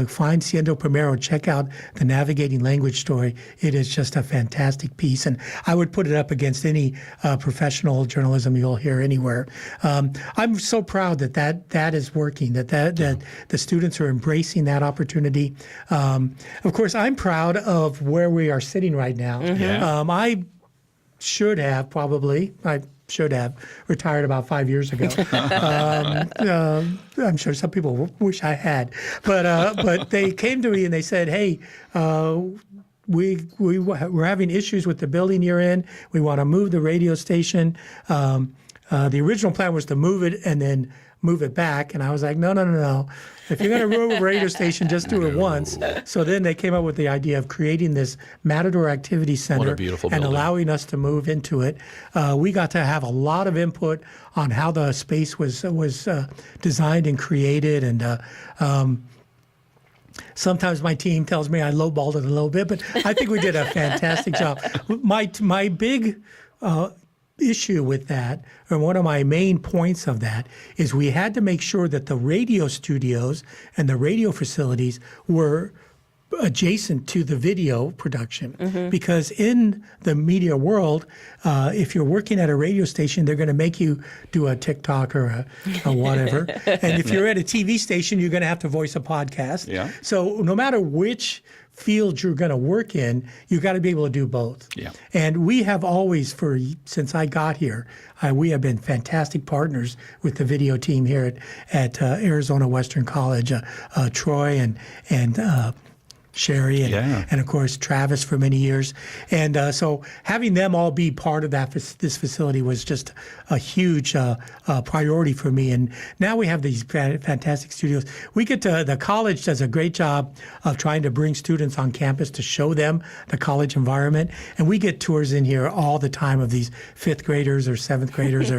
find Siendo Primero, check out the Navigating Language story. It is just a fantastic piece, and I would put it up against any professional journalism you'll hear anywhere. I'm so proud that is working, that the students are embracing that opportunity. Of course, I'm proud of where we are sitting right now. I should have retired about 5 years ago. I'm sure some people wish I had, but they came to me and they said, "Hey, we're having issues with the building you're in. We want to move the radio station." The original plan was to move it and then move it back, and I was like, no. If you're going to move a radio station, just do it once. So then they came up with the idea of creating this Matador Activity Center What a beautiful and building. allowing us to move into it. We got to have a lot of input on how the space was designed and created, and sometimes my team tells me I lowballed it a little bit, but I think we did a fantastic job. My big issue with that, and one of my main points of that, is we had to make sure that the radio studios and the radio facilities were adjacent to the video production, because in the media world, if you're working at a radio station, they're going to make you do a TikTok or a whatever, and if you're at a TV station, you're going to have to voice a podcast. So no matter which field you're going to work in, you got to be able to do both. And we have always, since I got here, we have been fantastic partners with the video team here at Arizona Western College, Troy and Sherry and of course Travis for many years, and so having them all be part of this facility was just a huge priority for me. And now we have these fantastic studios. The college does a great job of trying to bring students on campus to show them the college environment, and we get tours in here all the time of these 5th graders or 7th graders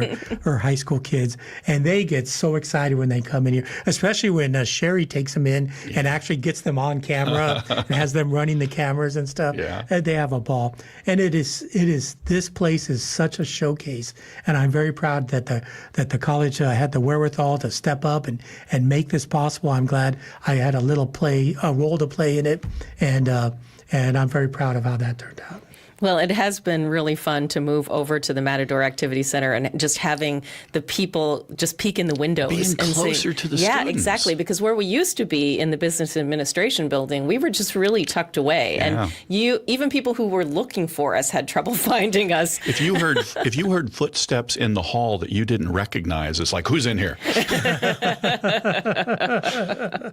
or high school kids, and they get so excited when they come in here, especially when Sherry takes them in and actually gets them on camera and has them running the cameras and stuff. And they have a ball. And this place is such a showcase. And I'm very proud that the college had the wherewithal to step up and make this possible. I'm glad I had a role to play in it. And I'm very proud of how that turned out. Well, it has been really fun to move over to the Matador Activity Center and just having the people just peek in the windows. Being and closer to the students. Yeah, exactly. Because where we used to be in the business administration building, we were just really tucked away. And even people who were looking for us had trouble finding us. If you heard footsteps in the hall that you didn't recognize, it's like, who's in here?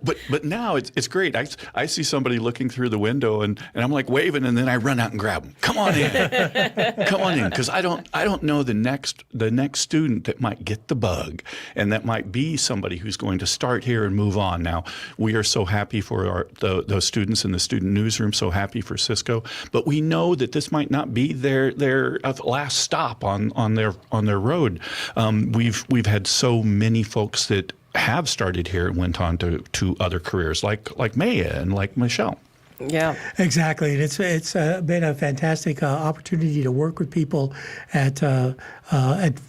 But now it's great. I see somebody looking through the window and I'm like waving, and then I run out and grab them. Come on in, because I don't know the next student that might get the bug, and that might be somebody who's going to start here and move on. Now, we are so happy for those students in the student newsroom, so happy for Cisco, but we know that this might not be their last stop on their road. We've had so many folks that have started here and went on to other careers, like Maya and like Michelle. Yeah, exactly. And it's been a fantastic opportunity to work with people at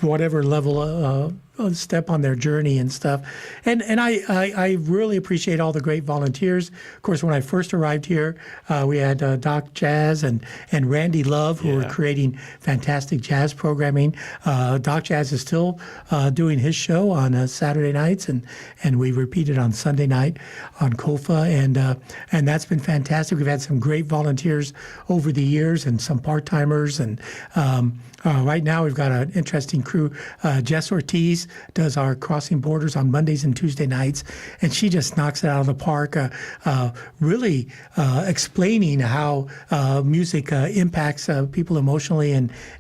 whatever level step on their journey and stuff. And I really appreciate all the great volunteers. Of course, when I first arrived here, we had Doc Jazz and Randy Love, who were creating fantastic jazz programming. Doc Jazz is still doing his show on Saturday nights, and we repeat it on Sunday night on KOFA, and that's been fantastic. We've had some great volunteers over the years and some part-timers, and right now we've got an interesting crew. Jess Ortiz does our Crossing Borders on Mondays and Tuesday nights, and she just knocks it out of the park, really explaining how music impacts people emotionally,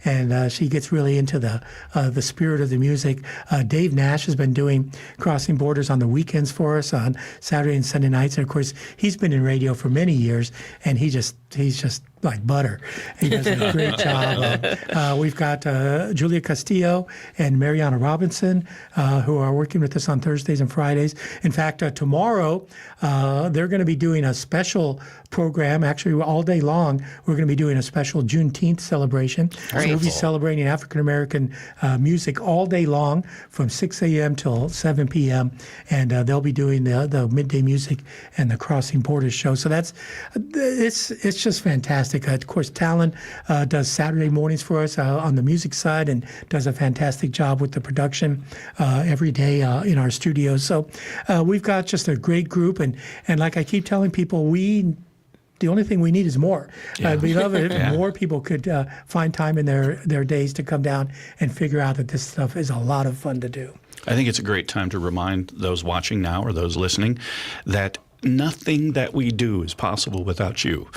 and she gets really into the spirit of the music. Dave Nash has been doing Crossing Borders on the weekends for us on Saturday and Sunday nights, and of course he's been in radio for many years, and he's just like butter. He does a great job. We've got Julia Castillo and Mariana Robinson, who are working with us on Thursdays and Fridays. In fact, tomorrow they're going to be doing a special program. Actually, all day long, we're going to be doing a special Juneteenth celebration. So we'll be celebrating African American music all day long from 6 a.m. till 7 p.m. And they'll be doing the midday music and the Crossing Borders show. So it's just fantastic. Of course, Talon does Saturday mornings for us on the music side and does a fantastic job with the production every day in our studios. So we've got just a great group, and like I keep telling people, the only thing we need is more. We'd love it if more people could find time in their days to come down and figure out that this stuff is a lot of fun to do. I think it's a great time to remind those watching now or those listening that nothing that we do is possible without you.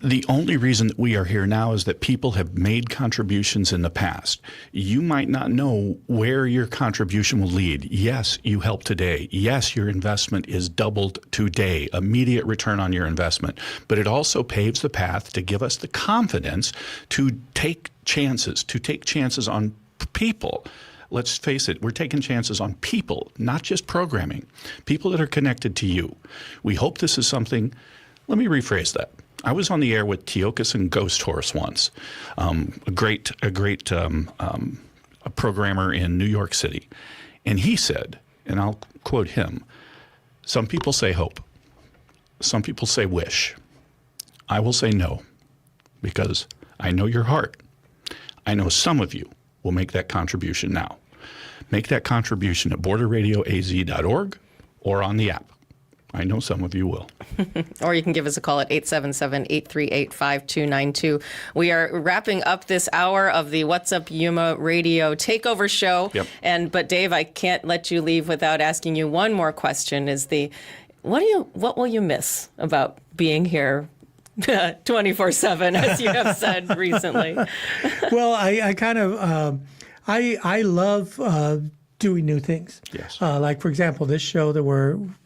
The only reason that we are here now is that people have made contributions in the past. You might not know where your contribution will lead. Yes, you help today. Yes, your investment is doubled today, immediate return on your investment. But it also paves the path to give us the confidence to take chances on people. Let's face it, we're taking chances on people, not just programming, people that are connected to you. We hope this is something, let me rephrase that. I was on the air with Teokas and Ghost Horse once, a great programmer in New York City. And he said, and I'll quote him, "Some people say hope. Some people say wish. I will say no, because I know your heart. I know some of you will make that contribution now. Make that contribution at borderradioaz.org or on the app. I know some of you will." Or you can give us a call at 877-838-5292. We are wrapping up this hour of the What's Up Yuma Radio Takeover Show. Yep. But Dave, I can't let you leave without asking you one more question. What will you miss about being here 24/7, as you have said recently? Well, I love doing new things. Yes. Like, for example, this show that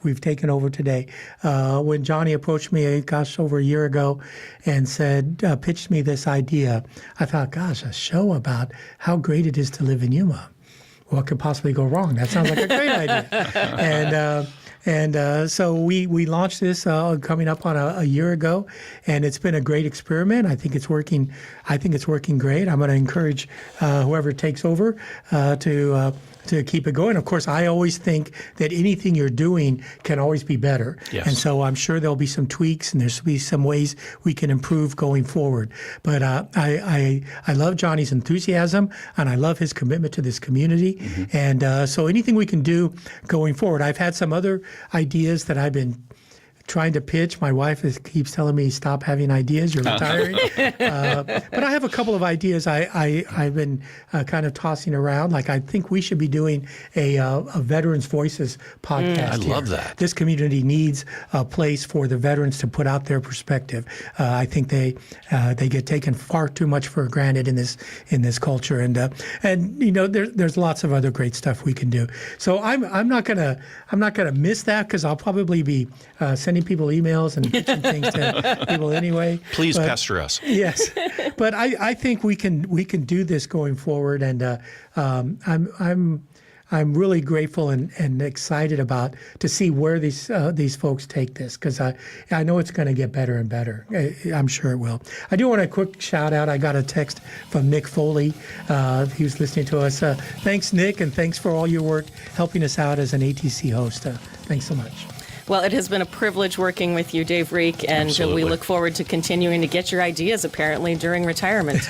we've taken over today. When Johnny approached me, over a year ago, and said, pitched me this idea, I thought, gosh, a show about how great it is to live in Yuma. What could possibly go wrong? That sounds like a great idea. And so we launched this coming up on a year ago, and it's been a great experiment. I think it's working. Great. I'm going to encourage whoever takes over to keep it going. Of course, I always think that anything you're doing can always be better. Yes. And so I'm sure there'll be some tweaks and there'll be some ways we can improve going forward. But I love Johnny's enthusiasm, and I love his commitment to this community. Mm-hmm. And so anything we can do going forward. I've had some other ideas that I've been trying to pitch. My wife keeps telling me, stop having ideas, you're retiring. But I have a couple of ideas I've been kind of tossing around. Like, I think we should be doing a Veterans Voices podcast. I love that. This community needs a place for the veterans to put out their perspective. I think they get taken far too much for granted in this culture. And there's lots of other great stuff we can do. So I'm not gonna miss that, because I'll probably be sending people emails and pitching things to people anyway. Please pester us. Yes, but I think we can do this going forward, and I'm I'm really grateful and excited about to see where these folks take this, because I know it's going to get better and better. I'm sure it will. I do want a quick shout out. I got a text from Nick Foley. He was listening to us. Thanks, Nick, and thanks for all your work helping us out as an ATC host. Thanks so much. Well, it has been a privilege working with you, Dave Riek, and Absolutely. we look forward to continuing to get your ideas, apparently, during retirement.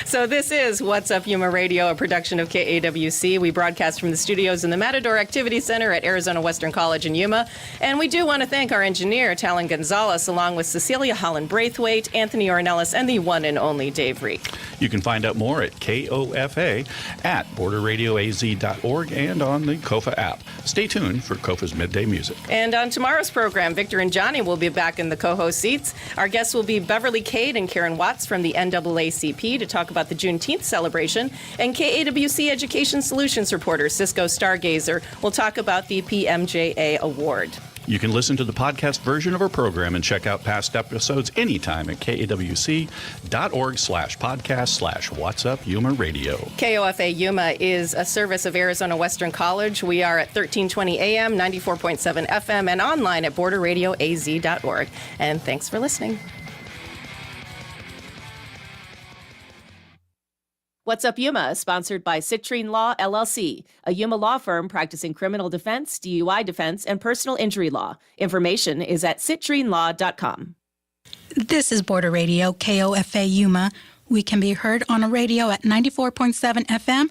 So this is What's Up Yuma Radio, a production of KAWC. We broadcast from the studios in the Matador Activity Center at Arizona Western College in Yuma. And we do want to thank our engineer, Talon Gonzalez, along with Cecilia Holland-Braithwaite, Anthony Ornelas, and the one and only Dave Riek. You can find out more at KOFA at borderradioaz.org and on the KOFA app. Stay tuned for KOFA's Midday Music. And on tomorrow's program, Victor and Johnny will be back in the co-host seats. Our guests will be Beverly Cade and Karen Watts from the NAACP to talk about the Juneteenth celebration. And KAWC Education Solutions reporter Cisco Stargazer will talk about the PMJA Award. You can listen to the podcast version of our program and check out past episodes anytime at kawc.org/podcast/What's Up Yuma Radio. KOFA Yuma is a service of Arizona Western College. We are at 1320 AM, 94.7 FM, and online at borderradioaz.org. And thanks for listening. What's Up Yuma is sponsored by Citrine Law, LLC, a Yuma law firm practicing criminal defense, DUI defense, and personal injury law. Information is at citrinelaw.com. This is Border Radio, KOFA Yuma. We can be heard on a radio at 94.7 FM